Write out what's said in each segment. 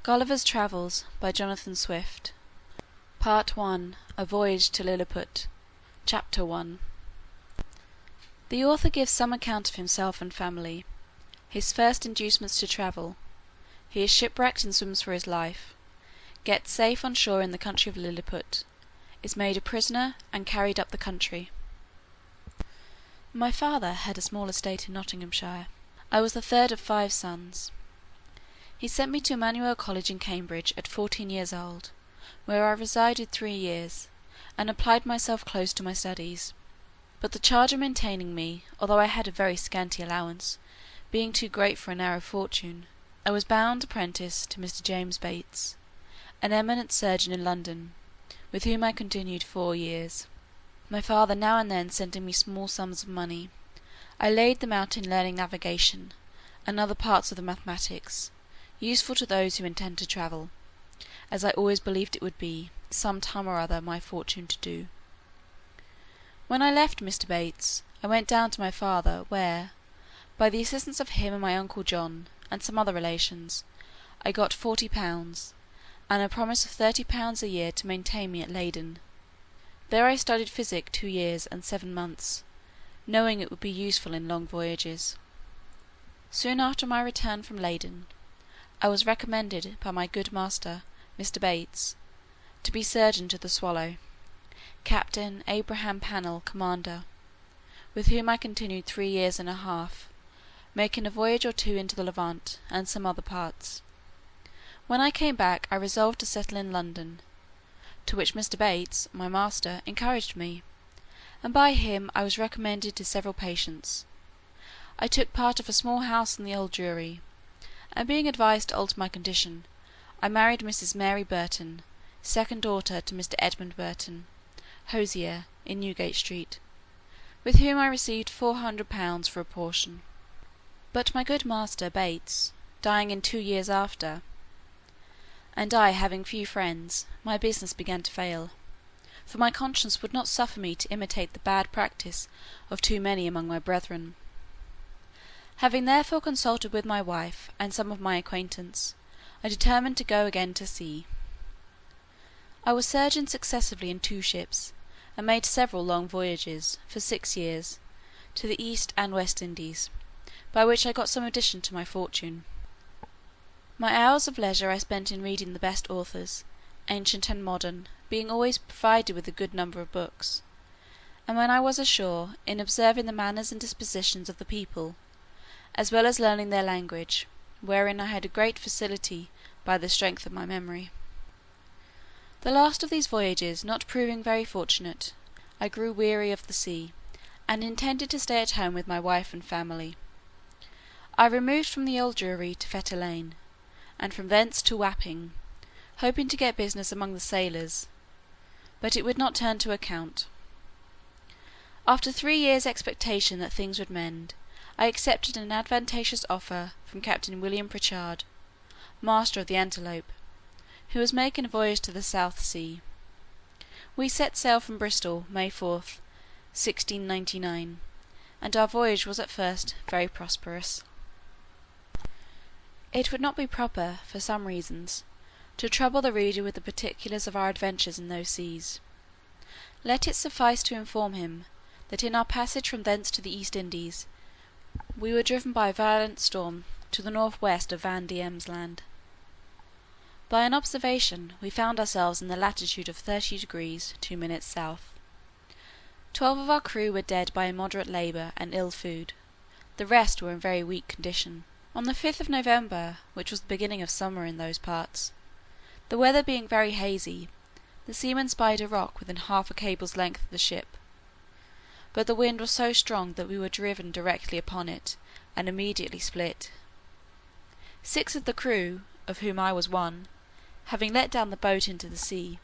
Gulliver's Travels by Jonathan Swift. Part 1. A Voyage to Lilliput. Chapter 1. The author gives some account of himself and family, his first inducements to travel. He is shipwrecked and swims for his life, gets safe on shore in the country of Lilliput, is made a prisoner, and carried up the country. My father had a small estate in Nottinghamshire. I was the third of 5 sons. He sent me to Emmanuel College in Cambridge at 14 years old, where I resided 3 years, and applied myself close to my studies. But the charge of maintaining me, although I had a very scanty allowance, being too great for a narrow fortune, I was bound apprentice to Mr. James Bates, an eminent surgeon in London, with whom I continued 4 years. My father now and then sending me small sums of money, I laid them out in learning navigation, and other parts of the mathematics, useful to those who intend to travel, as I always believed it would be, some time or other, my fortune to do. When I left Mr. Bates, I went down to my father, where, by the assistance of him and my uncle John, and some other relations, I got £40, and a promise of £30 a year to maintain me at Leyden. There I studied physic 2 years and 7 months, knowing it would be useful in long voyages. Soon after my return from Leyden, I was recommended by my good master, Mr. Bates, to be surgeon to the Swallow, Captain Abraham Pannell, commander, with whom I continued 3 years and a half, making a voyage or 2 into the Levant, and some other parts. When I came back, I resolved to settle in London, to which Mr. Bates, my master, encouraged me, and by him I was recommended to several patients. I took part of a small house in the Old Jewry, and being advised to alter my condition, I married Mrs. Mary Burton, second daughter to Mr. Edmund Burton, hosier, in Newgate Street, with whom I received £400 for a portion. But my good master, Bates, dying in 2 years after, and I having few friends, my business began to fail, for my conscience would not suffer me to imitate the bad practice of too many among my brethren. Having therefore consulted with my wife and some of my acquaintance, I determined to go again to sea. I was surgeon successively in 2 ships, and made several long voyages, for 6 years, to the East and West Indies, by which I got some addition to my fortune. My hours of leisure I spent in reading the best authors, ancient and modern, being always provided with a good number of books, and when I was ashore, in observing the manners and dispositions of the people, as well as learning their language, wherein I had a great facility by the strength of my memory. The last of these voyages not proving very fortunate, I grew weary of the sea, and intended to stay at home with my wife and family. I removed from the Old Jewry to Fetter Lane, and from thence to Wapping, hoping to get business among the sailors, but it would not turn to account. After 3 years' expectation that things would mend, I accepted an advantageous offer from Captain William Pritchard, master of the Antelope, who was making a voyage to the South Sea. We set sail from Bristol, May 4th, 1699, and our voyage was at first very prosperous. It would not be proper, for some reasons, to trouble the reader with the particulars of our adventures in those seas. Let it suffice to inform him, that in our passage from thence to the East Indies, we were driven by a violent storm to the north-west of Van Diemen's Land. By an observation we found ourselves in the latitude of 30 degrees 2 minutes south. 12 of our crew were dead by immoderate labour and ill food; the rest were in very weak condition. On the 5th of November, which was the beginning of summer in those parts, the weather being very hazy, the seamen spied a rock within half a cable's length of the ship, but the wind was so strong that we were driven directly upon it, and immediately split. 6 of the crew, of whom I was one, having let down the boat into the sea,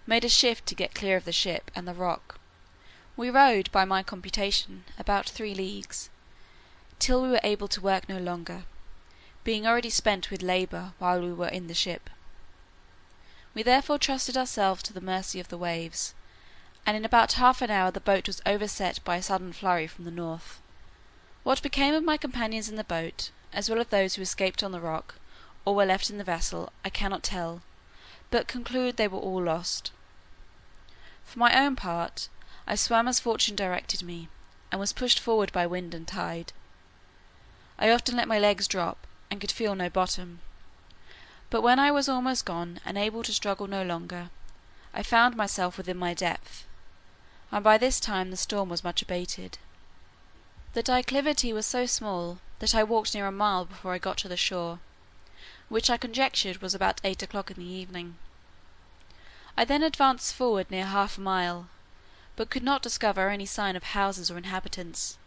made a shift to get clear of the ship and the rock. We rowed, by my computation, about 3 leagues, till we were able to work no longer, being already spent with labour while we were in the ship. We therefore trusted ourselves to the mercy of the waves, and in about half an hour the boat was overset by a sudden flurry from the north. What became of my companions in the boat, as well as those who escaped on the rock, or were left in the vessel, I cannot tell, but conclude they were all lost. For my own part, I swam as fortune directed me, and was pushed forward by wind and tide. I often let my legs drop, and could feel no bottom; but when I was almost gone, and able to struggle no longer, I found myself within my depth, and by this time the storm was much abated. The declivity was so small, that I walked near a mile before I got to the shore, which I conjectured was about 8 o'clock in the evening. I then advanced forward near half a mile, but could not discover any sign of houses or inhabitants;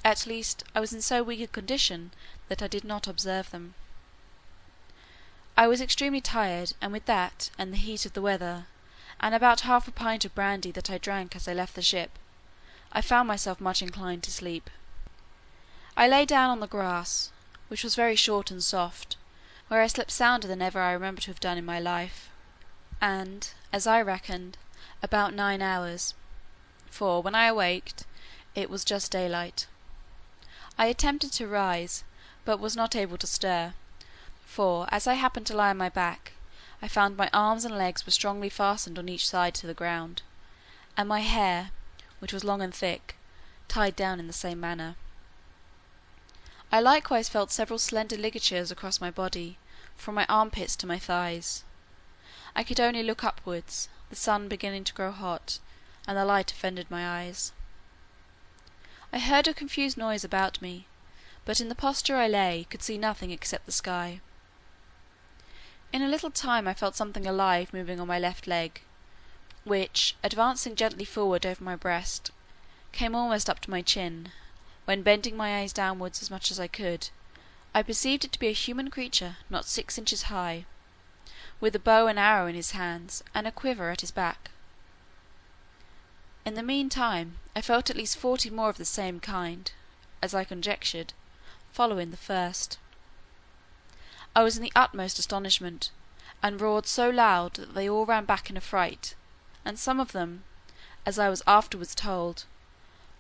at least I was in so weak a condition that I did not observe them. I was extremely tired, and with that, and the heat of the weather, and about half a pint of brandy that I drank as I left the ship, I found myself much inclined to sleep. I lay down on the grass, which was very short and soft, where I slept sounder than ever I remember to have done in my life, and, as I reckoned, about 9 hours; for, when I awaked, it was just daylight. I attempted to rise, but was not able to stir; for, as I happened to lie on my back, I found my arms and legs were strongly fastened on each side to the ground, and my hair, which was long and thick, tied down in the same manner. I likewise felt several slender ligatures across my body, from my armpits to my thighs. I could only look upwards, the sun beginning to grow hot, and the light offended my eyes. I heard a confused noise about me, but in the posture I lay could see nothing except the sky. In a little time I felt something alive moving on my left leg, which, advancing gently forward over my breast, came almost up to my chin, when, bending my eyes downwards as much as I could, I perceived it to be a human creature not 6 inches high, with a bow and arrow in his hands, and a quiver at his back. In the mean time I felt at least 40 more of the same kind, as I conjectured, following the first. I was in the utmost astonishment, and roared so loud that they all ran back in a fright, and some of them, as I was afterwards told,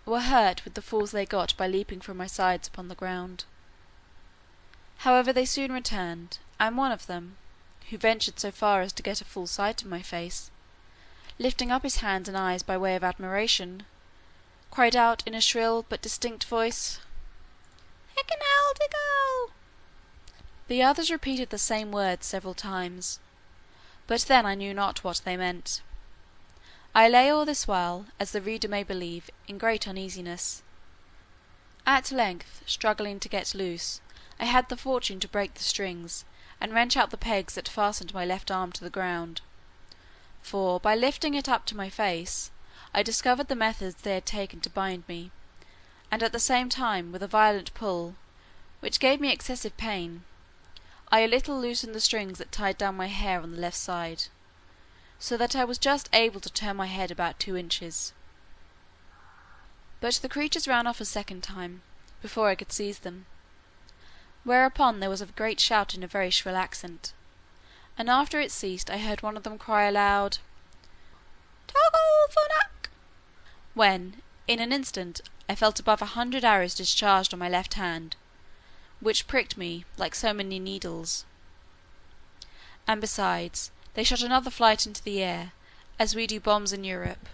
were hurt with the falls they got by leaping from my sides upon the ground. However, they soon returned, and one of them, who ventured so far as to get a full sight of my face, lifting up his hands and eyes by way of admiration, cried out in a shrill but distinct voice, "Heckenaldigo!" The others repeated the same words several times, but then I knew not what they meant. I lay all this while, as the reader may believe, in great uneasiness. At length, struggling to get loose, I had the fortune to break the strings, and wrench out the pegs that fastened my left arm to the ground; for, by lifting it up to my face, I discovered the methods they had taken to bind me, and at the same time, with a violent pull, which gave me excessive pain, I a little loosened the strings that tied down my hair on the left side, so that I was just able to turn my head about 2 inches. But the creatures ran off a second time, before I could seize them; whereupon there was a great shout in a very shrill accent, and after it ceased I heard one of them cry aloud, "Toggle funak!" when, in an instant, I felt above 100 arrows discharged on my left hand, which pricked me like so many needles; and besides, they shot another flight into the air, as we do bombs in Europe,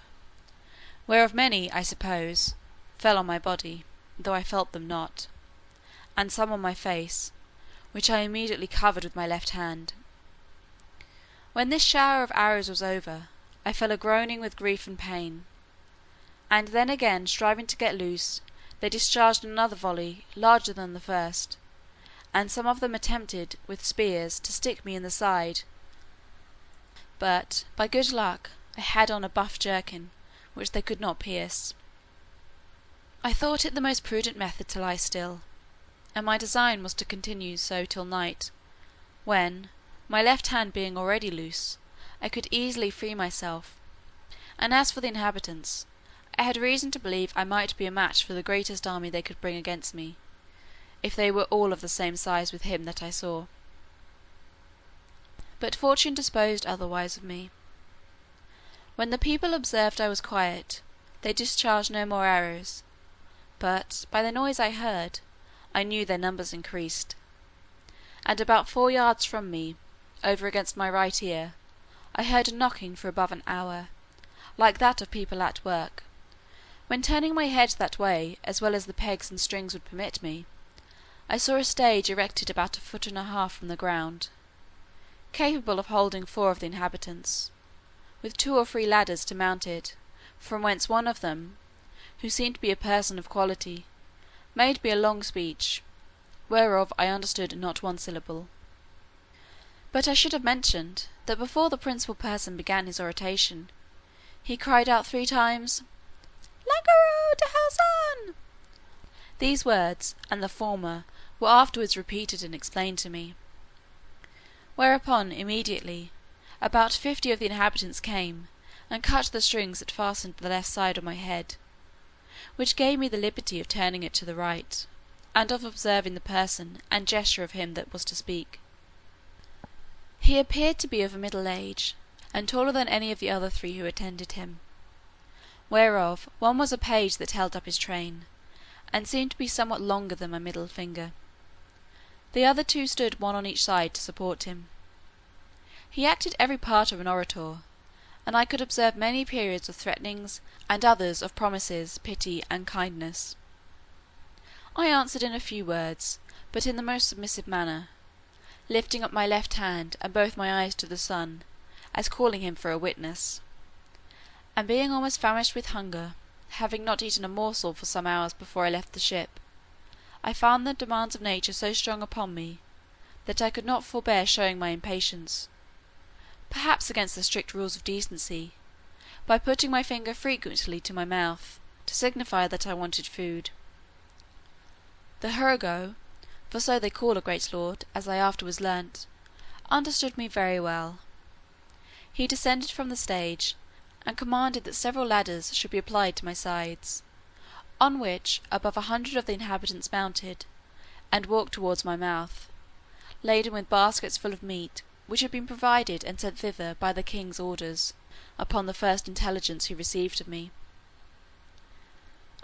whereof many, I suppose, fell on my body, though I felt them not, and some on my face, which I immediately covered with my left hand. When this shower of arrows was over, I fell a groaning with grief and pain, and then again striving to get loose, they discharged another volley larger than the first, and some of them attempted, with spears, to stick me in the side; but, by good luck, I had on a buff jerkin, which they could not pierce. I thought it the most prudent method to lie still, and my design was to continue so till night, when, my left hand being already loose, I could easily free myself; and as for the inhabitants, I had reason to believe I might be a match for the greatest army they could bring against me, if they were all of the same size with him that I saw. But fortune disposed otherwise of me. When the people observed I was quiet, they discharged no more arrows; but, by the noise I heard, I knew their numbers increased; and about 4 yards from me, over against my right ear, I heard a knocking for above an hour, like that of people at work, when turning my head that way, as well as the pegs and strings would permit me, I saw a stage erected about 1.5 feet from the ground, capable of holding 4 of the inhabitants, with 2 or 3 ladders to mount it, from whence one of them, who seemed to be a person of quality, made me a long speech, whereof I understood not 1 syllable. But I should have mentioned, that before the principal person began his oration, he cried out 3 times, "Langaroo to Halson!" These words, and the former, were afterwards repeated and explained to me. Whereupon, immediately, about 50 of the inhabitants came, and cut the strings that fastened the left side of my head, which gave me the liberty of turning it to the right, and of observing the person and gesture of him that was to speak. He appeared to be of a middle age, and taller than any of the other 3 who attended him, whereof one was a page that held up his train, and seemed to be somewhat longer than my middle finger. The other 2 stood one on each side to support him. He acted every part of an orator, and I could observe many periods of threatenings, and others of promises, pity, and kindness. I answered in a few words, but in the most submissive manner, lifting up my left hand and both my eyes to the sun, as calling him for a witness; and being almost famished with hunger, having not eaten a morsel for some hours before I left the ship, I found the demands of nature so strong upon me, that I could not forbear showing my impatience, perhaps against the strict rules of decency, by putting my finger frequently to my mouth, to signify that I wanted food. The Hurgo, for so they call a great lord, as I afterwards learnt, understood me very well. He descended from the stage, and commanded that several ladders should be applied to my sides, on which above 100 of the inhabitants mounted, and walked towards my mouth, laden with baskets full of meat, which had been provided and sent thither by the king's orders, upon the first intelligence he received of me.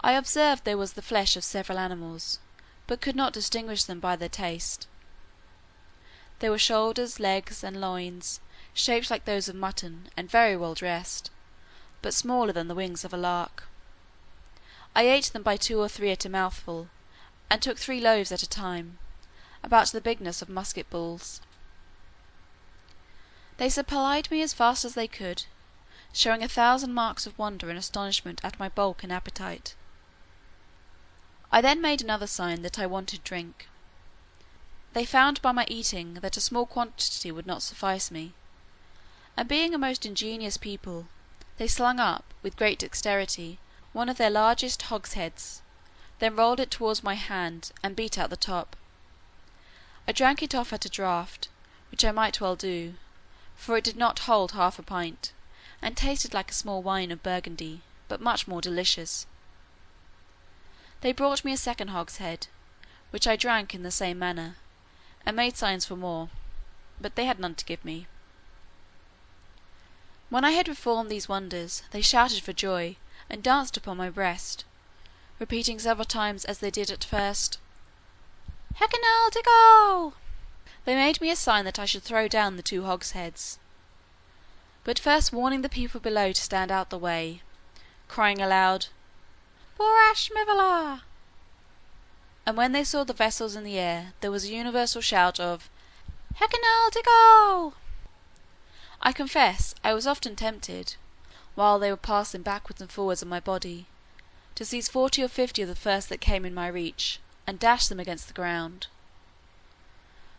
I observed there was the flesh of several animals, but could not distinguish them by their taste. There were shoulders, legs, and loins, shaped like those of mutton, and very well dressed, but smaller than the wings of a lark. I ate them by 2 or 3 at a mouthful, and took 3 loaves at a time, about the bigness of musket balls. They supplied me as fast as they could, showing 1,000 marks of wonder and astonishment at my bulk and appetite. I then made another sign that I wanted drink. They found by my eating that a small quantity would not suffice me, and being a most ingenious people, they slung up, with great dexterity, one of their largest hogsheads, then rolled it towards my hand, and beat out the top. I drank it off at a draught, which I might well do, for it did not hold 1/2 pint, and tasted like a small wine of Burgundy, but much more delicious. They brought me a second hogshead, which I drank in the same manner, and made signs for more, but they had none to give me. When I had performed these wonders, they shouted for joy, and danced upon my breast, repeating several times as they did at first, "Hekinal Diggle!" They made me a sign that I should throw down the 2 hogsheads, but first warning the people below to stand out the way, crying aloud, "Borash Mivala!" And when they saw the vessels in the air, there was a universal shout of "Hekinal Diggle!" I confess I was often tempted, while they were passing backwards and forwards on my body, to seize 40 or 50 of the first that came in my reach, and dash them against the ground.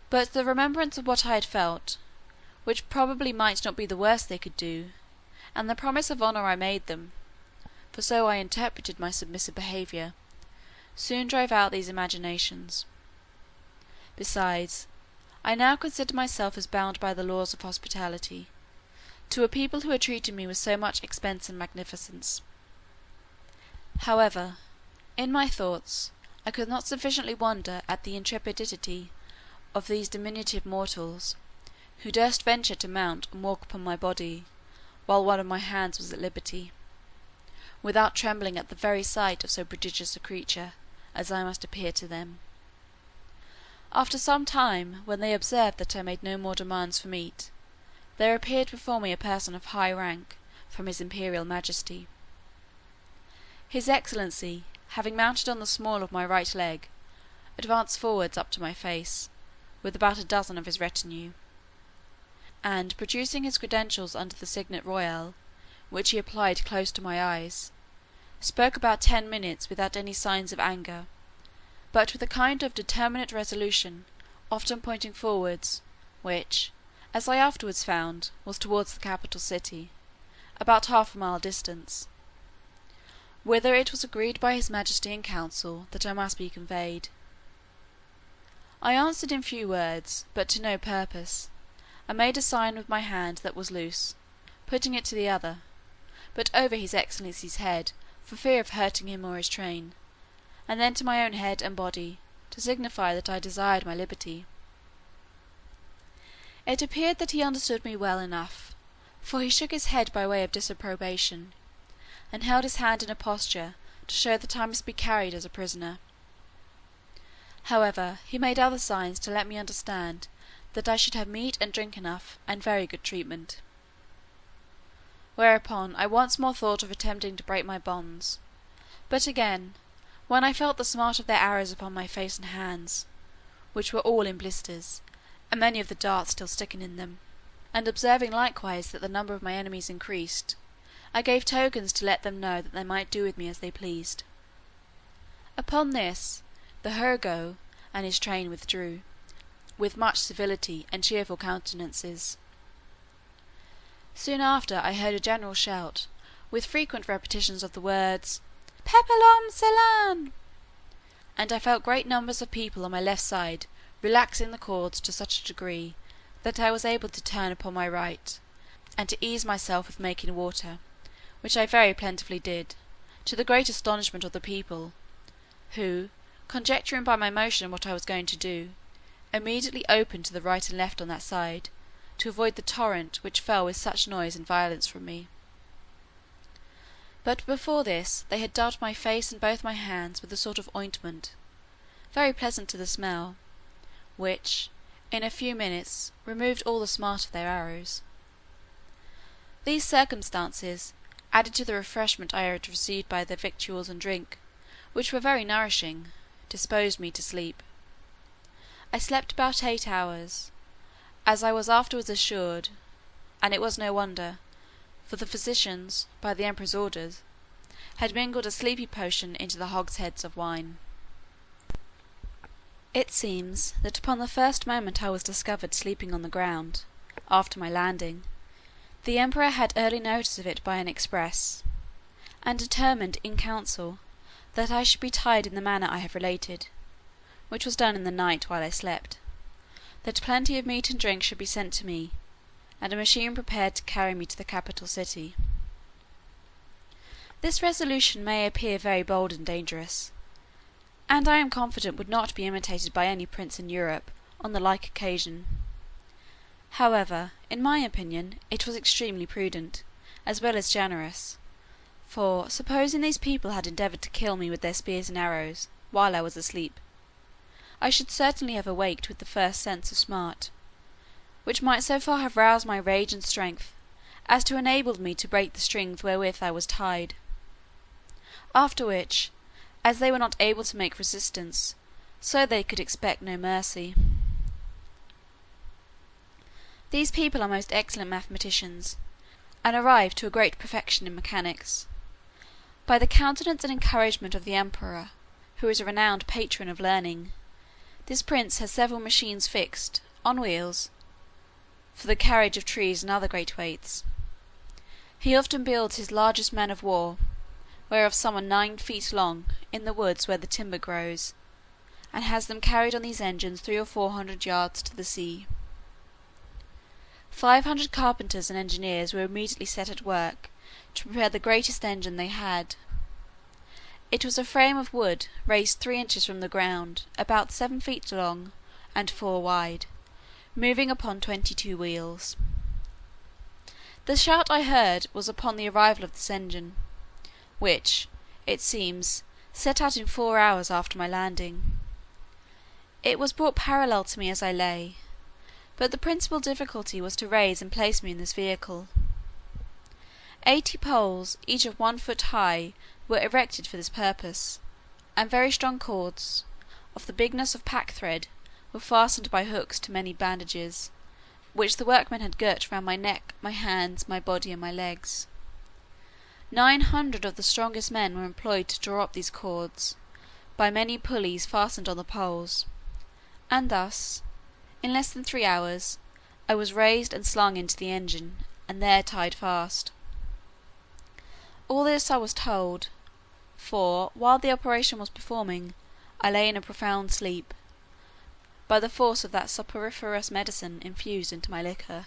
But the remembrance of what I had felt, which probably might not be the worst they could do, and the promise of honour I made them, for so I interpreted my submissive behaviour, soon drove out these imaginations. Besides, I now considered myself as bound by the laws of hospitality, to a people who had treated me with so much expense and magnificence. However, in my thoughts, I could not sufficiently wonder at the intrepidity of these diminutive mortals, who durst venture to mount and walk upon my body, while one of my hands was at liberty, without trembling at the very sight of so prodigious a creature, as I must appear to them. After some time, when they observed that I made no more demands for meat, there appeared before me a person of high rank from his imperial majesty. His excellency, having mounted on the small of my right leg, advanced forwards up to my face, with about a dozen of his retinue, and producing his credentials under the signet royal, which he applied close to my eyes, spoke about 10 minutes without any signs of anger, but with a kind of determinate resolution, often pointing forwards, which, as I afterwards found, was towards the capital city, about 1/2 mile distance, whither it was agreed by his majesty in council that I must be conveyed. I answered in few words, but to no purpose. I made a sign with my hand that was loose, putting it to the other, but over his excellency's head, for fear of hurting him or his train, and then to my own head and body, to signify that I desired my liberty. It appeared that he understood me well enough, for he shook his head by way of disapprobation, and held his hand in a posture to show that I must be carried as a prisoner. However, he made other signs to let me understand that I should have meat and drink enough, and very good treatment. Whereupon I once more thought of attempting to break my bonds, but again, when I felt the smart of their arrows upon my face and hands, which were all in blisters, and many of the darts still sticking in them, and observing likewise that the number of my enemies increased, I gave tokens to let them know that they might do with me as they pleased. Upon this, the Hergo and his train withdrew, with much civility and cheerful countenances. Soon after I heard a general shout, with frequent repetitions of the words, "Pepelom Selan!" and I felt great numbers of people on my left side relaxing the cords to such a degree, that I was able to turn upon my right, and to ease myself with making water, which I very plentifully did, to the great astonishment of the people, who, conjecturing by my motion what I was going to do, immediately opened to the right and left on that side, to avoid the torrent which fell with such noise and violence from me. But before this they had dabbed my face and both my hands with a sort of ointment, very pleasant to the smell, which, in a few minutes, removed all the smart of their arrows. These circumstances, added to the refreshment I had received by their victuals and drink, which were very nourishing, disposed me to sleep. I slept about 8 hours, as I was afterwards assured, and it was no wonder, for the physicians, by the emperor's orders, had mingled a sleepy potion into the hogsheads of wine. It seems that upon the first moment I was discovered sleeping on the ground, after my landing, the emperor had early notice of it by an express, and determined in council that I should be tied in the manner I have related, which was done in the night while I slept, that plenty of meat and drink should be sent to me, and a machine prepared to carry me to the capital city. This resolution may appear very bold and dangerous, and I am confident would not be imitated by any prince in Europe on the like occasion. However, in my opinion, it was extremely prudent, as well as generous; for, supposing these people had endeavoured to kill me with their spears and arrows, while I was asleep, I should certainly have awaked with the first sense of smart, which might so far have roused my rage and strength, as to enable me to break the strings wherewith I was tied; after which, as they were not able to make resistance, so they could expect no mercy. These people are most excellent mathematicians, and arrived to a great perfection in mechanics. By the countenance and encouragement of the emperor, who is a renowned patron of learning, this prince has several machines fixed, on wheels, for the carriage of trees and other great weights. He often builds his largest men of war, whereof some are 9 feet long, in the woods where the timber grows, and has them carried on these engines 300 or 400 yards to the sea. 500 carpenters and engineers were immediately set at work to prepare the greatest engine they had. It was a frame of wood raised 3 inches from the ground, about 7 feet long, and 4 wide, moving upon 22 wheels. The shout I heard was upon the arrival of this engine, which, it seems, set out in 4 hours after my landing. It was brought parallel to me as I lay, but the principal difficulty was to raise and place me in this vehicle. 80 poles, each of 1 foot high, were erected for this purpose, and very strong cords, of the bigness of packthread, were fastened by hooks to many bandages, which the workmen had girt round my neck, my hands, my body, and my legs. 900 of the strongest men were employed to draw up these cords, by many pulleys fastened on the poles, and thus, in less than 3 hours, I was raised and slung into the engine, and there tied fast. All this I was told; for, while the operation was performing, I lay in a profound sleep, by the force of that soporiferous medicine infused into my liquor.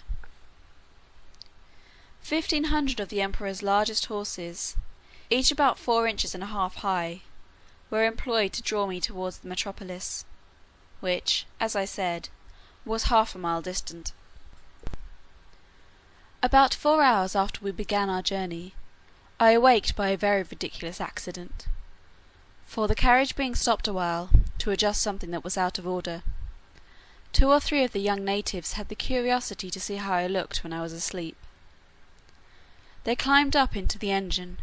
1500 of the emperor's largest horses, each about 4 inches and a half high, were employed to draw me towards the metropolis, which, as I said, was 1/2 a mile distant. About 4 hours after we began our journey, I awaked by a very ridiculous accident; for the carriage being stopped a while, to adjust something that was out of order, 2 or 3 of the young natives had the curiosity to see how I looked when I was asleep. They climbed up into the engine,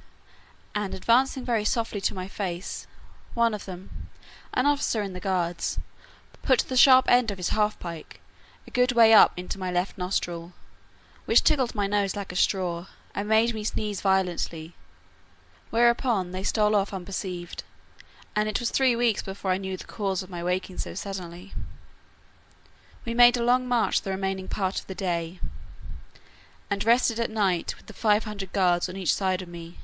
and advancing very softly to my face, one of them, an officer in the guards, put the sharp end of his half pike a good way up into my left nostril, which tickled my nose like a straw, and made me sneeze violently, whereupon they stole off unperceived, and it was 3 weeks before I knew the cause of my waking so suddenly. We made a long march the remaining part of the day, and rested at night with the 500 guards on each side of me,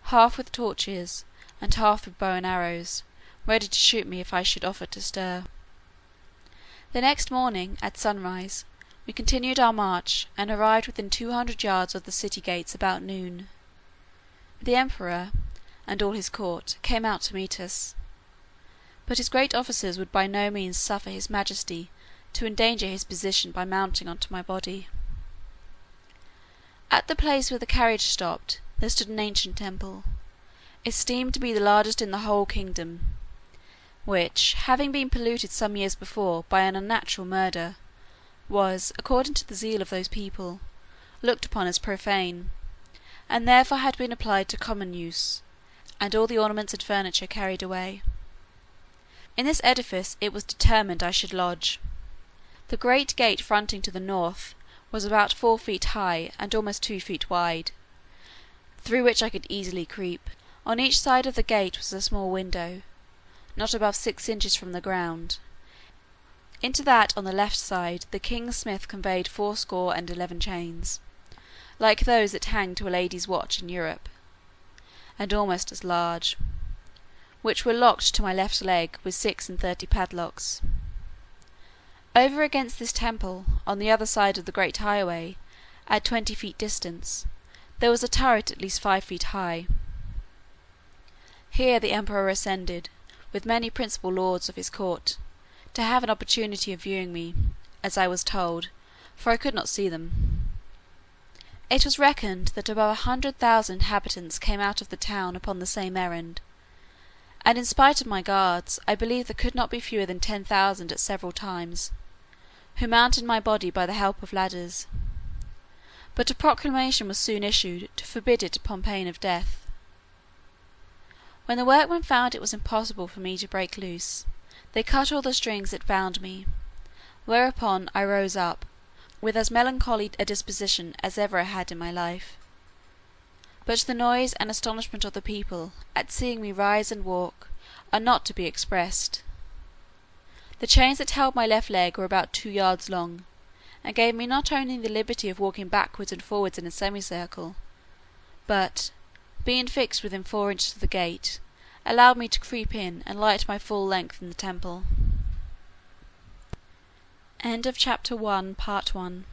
half with torches, and half with bow and arrows, ready to shoot me if I should offer to stir. The next morning, at sunrise, we continued our march, and arrived within 200 yards of the city gates about noon. The emperor, and all his court, came out to meet us; but his great officers would by no means suffer his majesty to endanger his position by mounting on to my body. At the place where the carriage stopped, there stood an ancient temple, esteemed to be the largest in the whole kingdom, which, having been polluted some years before by an unnatural murder, was, according to the zeal of those people, looked upon as profane, and therefore had been applied to common use, and all the ornaments and furniture carried away. In this edifice it was determined I should lodge. The great gate fronting to the north was about 4 feet high, and almost 2 feet wide, through which I could easily creep. On each side of the gate was a small window, not above 6 inches from the ground. Into that on the left side the king's smith conveyed 11 chains, like those that hang to a lady's watch in Europe, and almost as large, which were locked to my left leg with 36 padlocks. Over against this temple, on the other side of the great highway, at 20 feet distance, there was a turret at least 5 feet high. Here the emperor ascended, with many principal lords of his court, to have an opportunity of viewing me, as I was told, for I could not see them. It was reckoned that above 100,000 inhabitants came out of the town upon the same errand; and in spite of my guards, I believe there could not be fewer than 10,000 at several times, who mounted my body by the help of ladders. But a proclamation was soon issued to forbid it upon pain of death. When the workmen found it was impossible for me to break loose, they cut all the strings that bound me, whereupon I rose up, with as melancholy a disposition as ever I had in my life. But the noise and astonishment of the people, at seeing me rise and walk, are not to be expressed. The chains that held my left leg were about 2 yards long, and gave me not only the liberty of walking backwards and forwards in a semicircle, but, being fixed within 4 inches of the gate, allowed me to creep in and lie at my full length in the temple. Chapter 2 Part 1